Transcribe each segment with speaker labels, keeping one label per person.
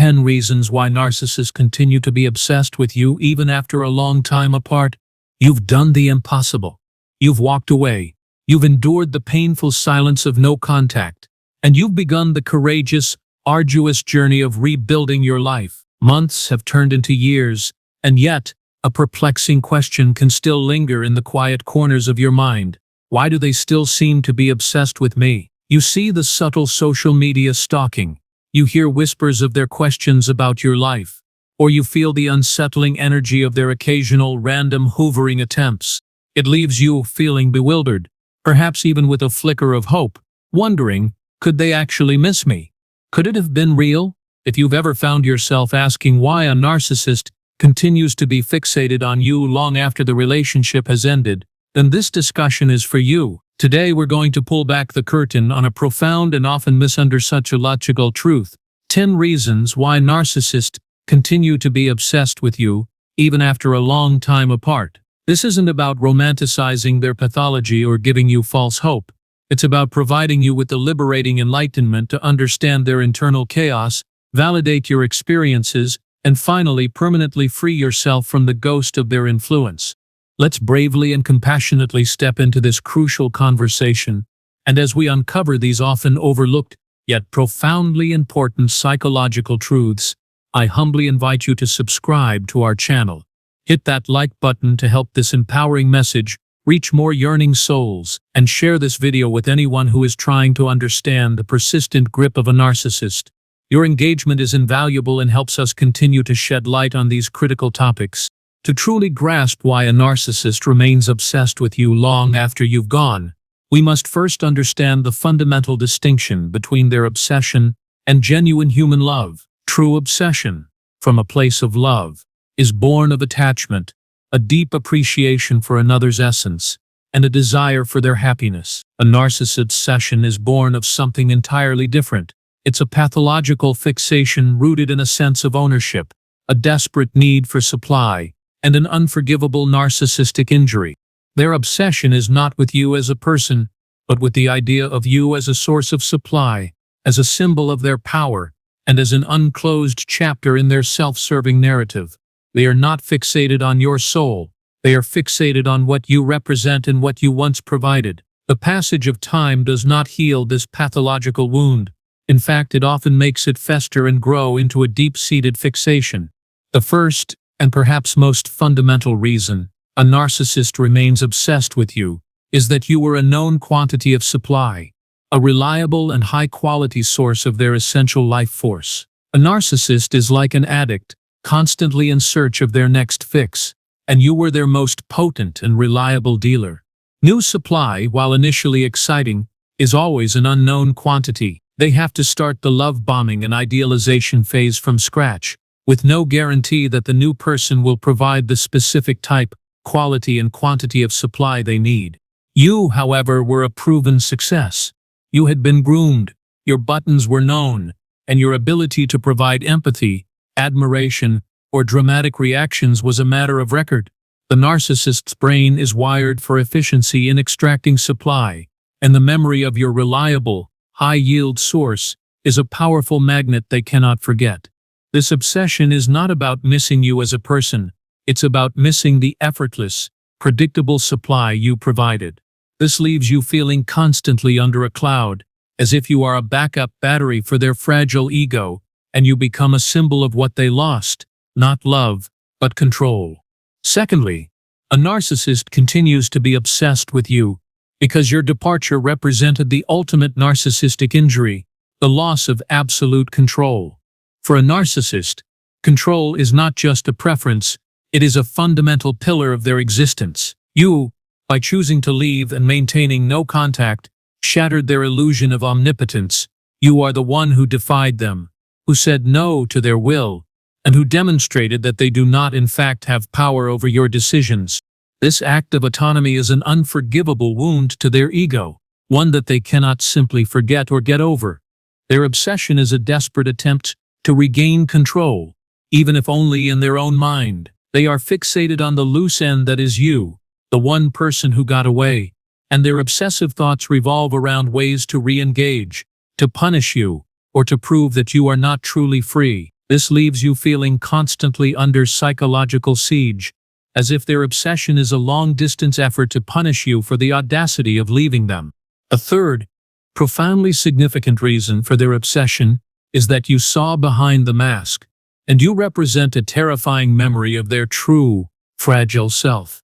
Speaker 1: 10 reasons why narcissists continue to be obsessed with you even after a long time apart. You've done the impossible. You've walked away. You've endured the painful silence of no contact. And you've begun the courageous, arduous journey of rebuilding your life. Months have turned into years, and yet, a perplexing question can still linger in the quiet corners of your mind. Why do they still seem to be obsessed with me? You see the subtle social media stalking. You hear whispers of their questions about your life. Or you feel the unsettling energy of their occasional random hoovering attempts. It leaves you feeling bewildered, perhaps even with a flicker of hope, wondering, could they actually miss me? Could it have been real? If you've ever found yourself asking why a narcissist continues to be fixated on you long after the relationship has ended, then this discussion is for you. Today we're going to pull back the curtain on a profound and often misunderstood psychological truth. 10 reasons why narcissists continue to be obsessed with you, even after a long time apart. This isn't about romanticizing their pathology or giving you false hope. It's about providing you with the liberating enlightenment to understand their internal chaos, validate your experiences, and finally permanently free yourself from the ghost of their influence. Let's bravely and compassionately step into this crucial conversation, and as we uncover these often overlooked, yet profoundly important psychological truths, I humbly invite you to subscribe to our channel. Hit that like button to help this empowering message reach more yearning souls, and share this video with anyone who is trying to understand the persistent grip of a narcissist. Your engagement is invaluable and helps us continue to shed light on these critical topics. To truly grasp why a narcissist remains obsessed with you long after you've gone, we must first understand the fundamental distinction between their obsession and genuine human love. True obsession, from a place of love, is born of attachment, a deep appreciation for another's essence, and a desire for their happiness. A narcissist obsession is born of something entirely different. It's a pathological fixation rooted in a sense of ownership, a desperate need for supply, and an unforgivable narcissistic injury. Their obsession is not with you as a person, but with the idea of you as a source of supply, as a symbol of their power, and as an unclosed chapter in their self-serving narrative. They are not fixated on your soul. They are fixated on what you represent and what you once provided. The passage of time does not heal this pathological wound. In fact, it often makes it fester and grow into a deep-seated fixation. The first, and perhaps most fundamental reason a narcissist remains obsessed with you is that you were a known quantity of supply, a reliable and high-quality source of their essential life force. A narcissist is like an addict, constantly in search of their next fix, and you were their most potent and reliable dealer. New supply, while initially exciting, is always an unknown quantity. They have to start the love bombing and idealization phase from scratch, with no guarantee that the new person will provide the specific type, quality, and quantity of supply they need. You, however, were a proven success. You had been groomed, your buttons were known, and your ability to provide empathy, admiration, or dramatic reactions was a matter of record. The narcissist's brain is wired for efficiency in extracting supply, and the memory of your reliable, high-yield source is a powerful magnet they cannot forget. This obsession is not about missing you as a person, it's about missing the effortless, predictable supply you provided. This leaves you feeling constantly under a cloud, as if you are a backup battery for their fragile ego, and you become a symbol of what they lost, not love, but control. Secondly, a narcissist continues to be obsessed with you because your departure represented the ultimate narcissistic injury, the loss of absolute control. For a narcissist, control is not just a preference, it is a fundamental pillar of their existence. You, by choosing to leave and maintaining no contact, shattered their illusion of omnipotence. You are the one who defied them, who said no to their will, and who demonstrated that they do not in fact have power over your decisions. This act of autonomy is an unforgivable wound to their ego, one that they cannot simply forget or get over. Their obsession is a desperate attempt to regain control, even if only in their own mind. They are fixated on the loose end that is you, the one person who got away, and their obsessive thoughts revolve around ways to re-engage, to punish you, or to prove that you are not truly free. This leaves you feeling constantly under psychological siege, as if their obsession is a long-distance effort to punish you for the audacity of leaving them. A third, profoundly significant reason for their obsession is that you saw behind the mask, and you represent a terrifying memory of their true, fragile self.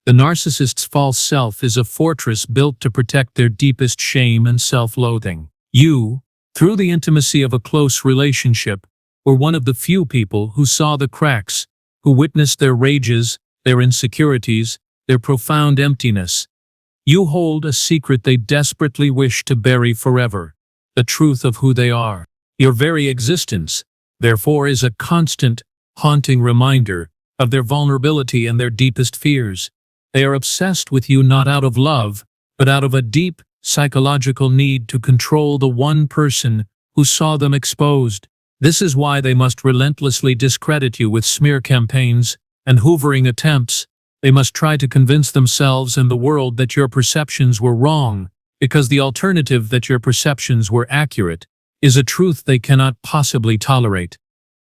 Speaker 1: The narcissist's false self is a fortress built to protect their deepest shame and self-loathing. You, through the intimacy of a close relationship, were one of the few people who saw the cracks, who witnessed their rages, their insecurities, their profound emptiness. You hold a secret they desperately wish to bury forever, the truth of who they are. Your very existence, therefore, is a constant, haunting reminder of their vulnerability and their deepest fears. They are obsessed with you not out of love, but out of a deep, psychological need to control the one person who saw them exposed. This is why they must relentlessly discredit you with smear campaigns and hoovering attempts. They must try to convince themselves and the world that your perceptions were wrong, because the alternative, that your perceptions were accurate, is a truth they cannot possibly tolerate.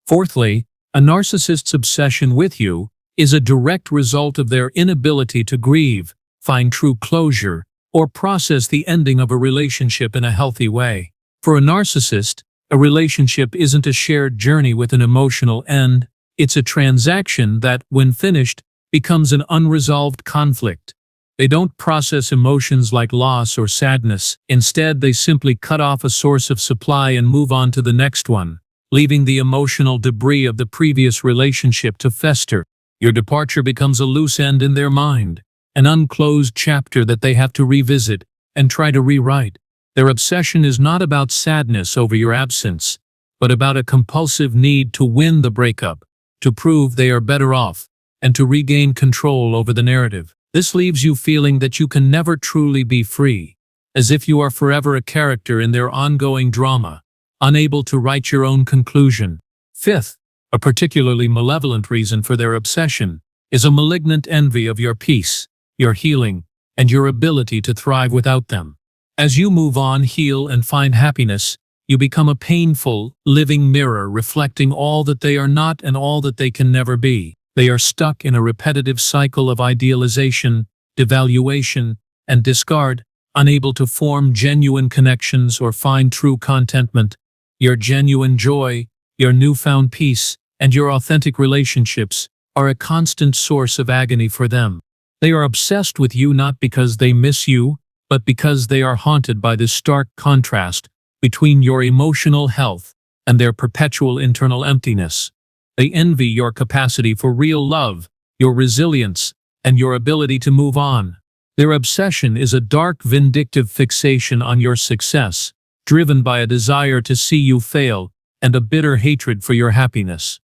Speaker 1: Fourthly, a narcissist's obsession with you is a direct result of their inability to grieve, find true closure, or process the ending of a relationship in a healthy way. For a narcissist, a relationship isn't a shared journey with an emotional end, it's a transaction that, when finished, becomes an unresolved conflict. They don't process emotions like loss or sadness. Instead, they simply cut off a source of supply and move on to the next one, leaving the emotional debris of the previous relationship to fester. Your departure becomes a loose end in their mind, an unclosed chapter that they have to revisit and try to rewrite. Their obsession is not about sadness over your absence, but about a compulsive need to win the breakup, to prove they are better off, and to regain control over the narrative. This leaves you feeling that you can never truly be free, as if you are forever a character in their ongoing drama, unable to write your own conclusion. Fifth, a particularly malevolent reason for their obsession is a malignant envy of your peace, your healing, and your ability to thrive without them. As you move on, heal, and find happiness, you become a painful, living mirror reflecting all that they are not and all that they can never be. They are stuck in a repetitive cycle of idealization, devaluation, and discard, unable to form genuine connections or find true contentment. Your genuine joy, your newfound peace, and your authentic relationships are a constant source of agony for them. They are obsessed with you not because they miss you, but because they are haunted by this stark contrast between your emotional health and their perpetual internal emptiness. They envy your capacity for real love, your resilience, and your ability to move on. Their obsession is a dark, vindictive fixation on your success, driven by a desire to see you fail and a bitter hatred for your happiness.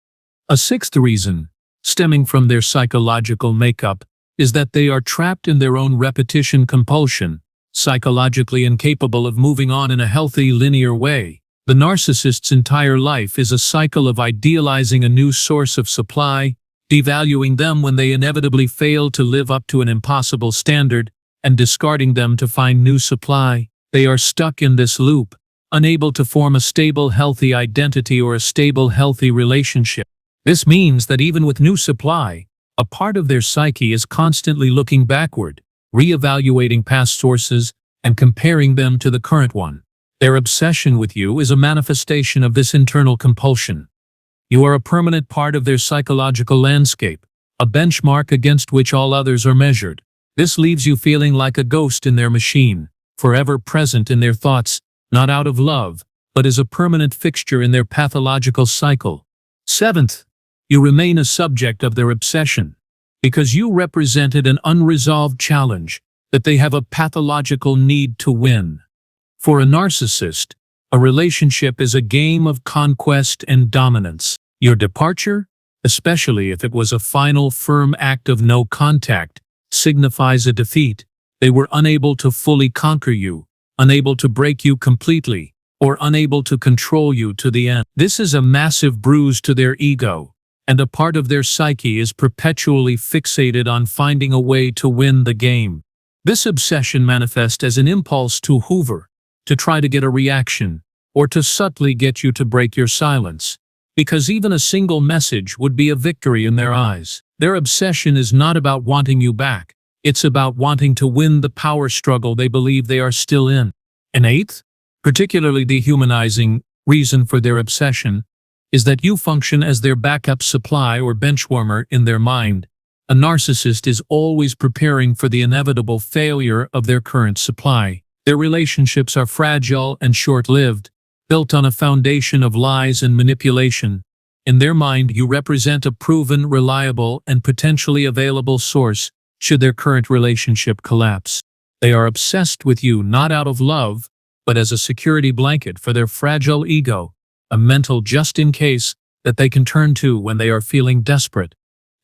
Speaker 1: A sixth reason, stemming from their psychological makeup, is that they are trapped in their own repetition compulsion, psychologically incapable of moving on in a healthy, linear way. The narcissist's entire life is a cycle of idealizing a new source of supply, devaluing them when they inevitably fail to live up to an impossible standard, and discarding them to find new supply. They are stuck in this loop, unable to form a stable, healthy identity or a stable, healthy relationship. This means that even with new supply, a part of their psyche is constantly looking backward, reevaluating past sources, and comparing them to the current one. Their obsession with you is a manifestation of this internal compulsion. You are a permanent part of their psychological landscape, a benchmark against which all others are measured. This leaves you feeling like a ghost in their machine, forever present in their thoughts, not out of love, but as a permanent fixture in their pathological cycle. Seventh, you remain a subject of their obsession, because you represented an unresolved challenge that they have a pathological need to win. For a narcissist, a relationship is a game of conquest and dominance. Your departure, especially if it was a final, firm act of no contact, signifies a defeat. They were unable to fully conquer you, unable to break you completely, or unable to control you to the end. This is a massive bruise to their ego, and a part of their psyche is perpetually fixated on finding a way to win the game. This obsession manifests as an impulse to hoover, to try to get a reaction, or to subtly get you to break your silence. because even a single message would be a victory in their eyes. Their obsession is not about wanting you back. It's about wanting to win the power struggle they believe they are still in. An eighth, particularly dehumanizing, reason for their obsession is that you function as their backup supply or benchwarmer in their mind. A narcissist is always preparing for the inevitable failure of their current supply. Their relationships are fragile and short-lived, built on a foundation of lies and manipulation. In their mind, you represent a proven, reliable, and potentially available source should their current relationship collapse. They are obsessed with you not out of love, but as a security blanket for their fragile ego, a mental just-in-case that they can turn to when they are feeling desperate.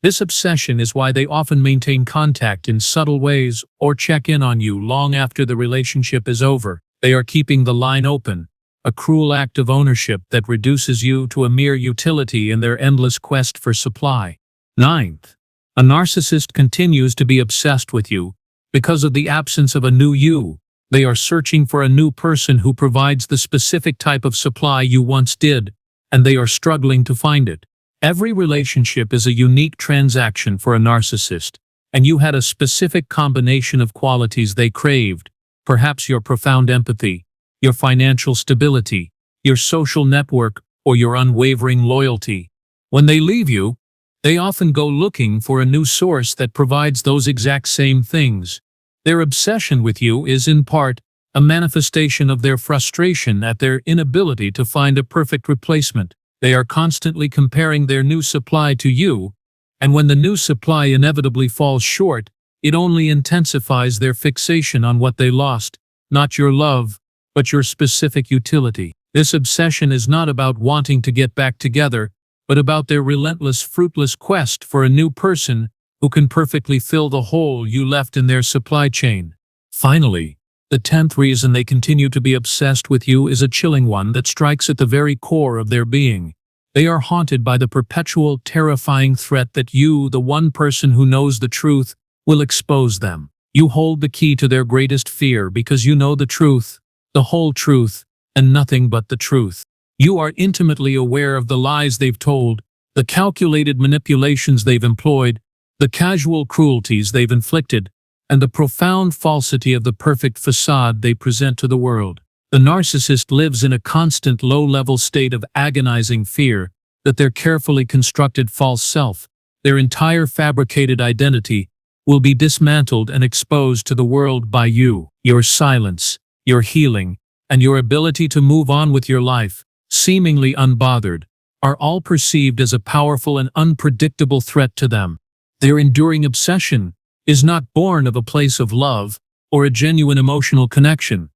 Speaker 1: This obsession is why they often maintain contact in subtle ways or check in on you long after the relationship is over. They are keeping the line open, a cruel act of ownership that reduces you to a mere utility in their endless quest for supply. Ninth, a narcissist continues to be obsessed with you because of the absence of a new you. They are searching for a new person who provides the specific type of supply you once did, and they are struggling to find it. Every relationship is a unique transaction for a narcissist, and you had a specific combination of qualities they craved, perhaps your profound empathy, your financial stability, your social network, or your unwavering loyalty. When they leave you, they often go looking for a new source that provides those exact same things. Their obsession with you is in part a manifestation of their frustration at their inability to find a perfect replacement. They are constantly comparing their new supply to you, and when the new supply inevitably falls short, it only intensifies their fixation on what they lost, not your love, but your specific utility. This obsession is not about wanting to get back together, but about their relentless, fruitless quest for a new person who can perfectly fill the hole you left in their supply chain. Finally, the 10th reason they continue to be obsessed with you is a chilling one that strikes at the very core of their being. They are haunted by the perpetual, terrifying threat that you, the one person who knows the truth, will expose them. You hold the key to their greatest fear because you know the truth, the whole truth, and nothing but the truth. You are intimately aware of the lies they've told, the calculated manipulations they've employed, the casual cruelties they've inflicted, and the profound falsity of the perfect facade they present to the world. The narcissist lives in a constant low-level state of agonizing fear that their carefully constructed false self, their entire fabricated identity, will be dismantled and exposed to the world by you. Your silence, your healing, and your ability to move on with your life, seemingly unbothered, are all perceived as a powerful and unpredictable threat to them. Their enduring obsession is not born of a place of love or a genuine emotional connection.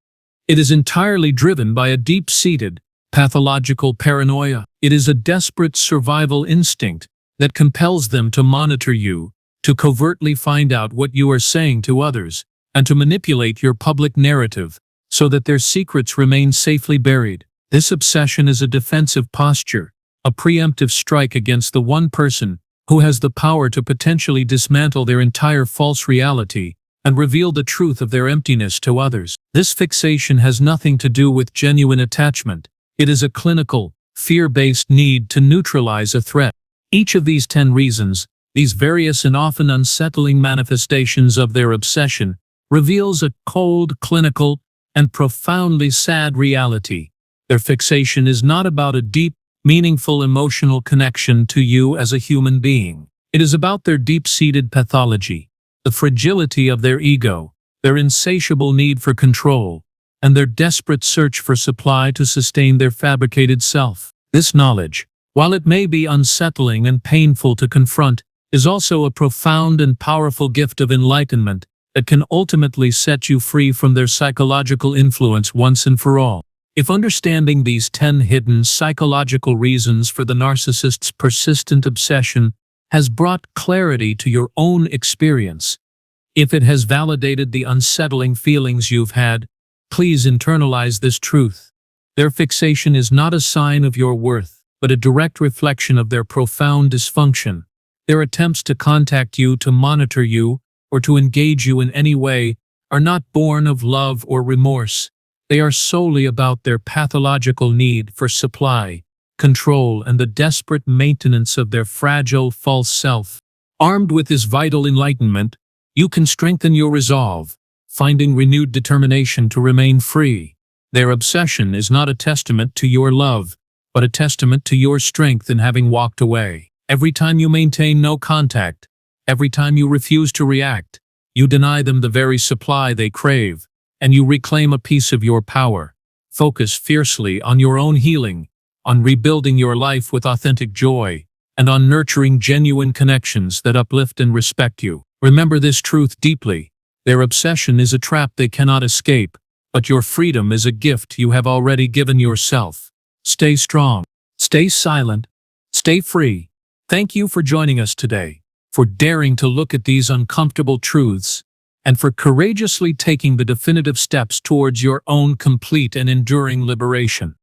Speaker 1: It is entirely driven by a deep-seated, pathological paranoia. It is a desperate survival instinct that compels them to monitor you, to covertly find out what you are saying to others, and to manipulate your public narrative so that their secrets remain safely buried. This obsession is a defensive posture, a preemptive strike against the one person who has the power to potentially dismantle their entire false reality and reveal the truth of their emptiness to others. This fixation has nothing to do with genuine attachment. It is a clinical, fear-based need to neutralize a threat. Each of these 10 reasons, these various and often unsettling manifestations of their obsession, reveals a cold, clinical, and profoundly sad reality. Their fixation is not about a deep, meaningful emotional connection to you as a human being. It is about their deep-seated pathology, the fragility of their ego, their insatiable need for control, and their desperate search for supply to sustain their fabricated self. This knowledge, while it may be unsettling and painful to confront, is also a profound and powerful gift of enlightenment that can ultimately set you free from their psychological influence once and for all. If understanding these 10 hidden psychological reasons for the narcissist's persistent obsession has brought clarity to your own experience, if it has validated the unsettling feelings you've had, please internalize this truth. Their fixation is not a sign of your worth, but a direct reflection of their profound dysfunction. Their attempts to contact you, to monitor you, or to engage you in any way are not born of love or remorse. They are solely about their pathological need for supply, control, and the desperate maintenance of their fragile, false self. Armed with this vital enlightenment, you can strengthen your resolve, finding renewed determination to remain free. Their obsession is not a testament to your love, but a testament to your strength in having walked away. Every time you maintain no contact, every time you refuse to react, you deny them the very supply they crave, and you reclaim a piece of your power. Focus fiercely on your own healing, on rebuilding your life with authentic joy, and on nurturing genuine connections that uplift and respect you. Remember this truth deeply. Their obsession is a trap they cannot escape, but your freedom is a gift you have already given yourself. Stay strong, stay silent, stay free. Thank you for joining us today, for daring to look at these uncomfortable truths, and for courageously taking the definitive steps towards your own complete and enduring liberation.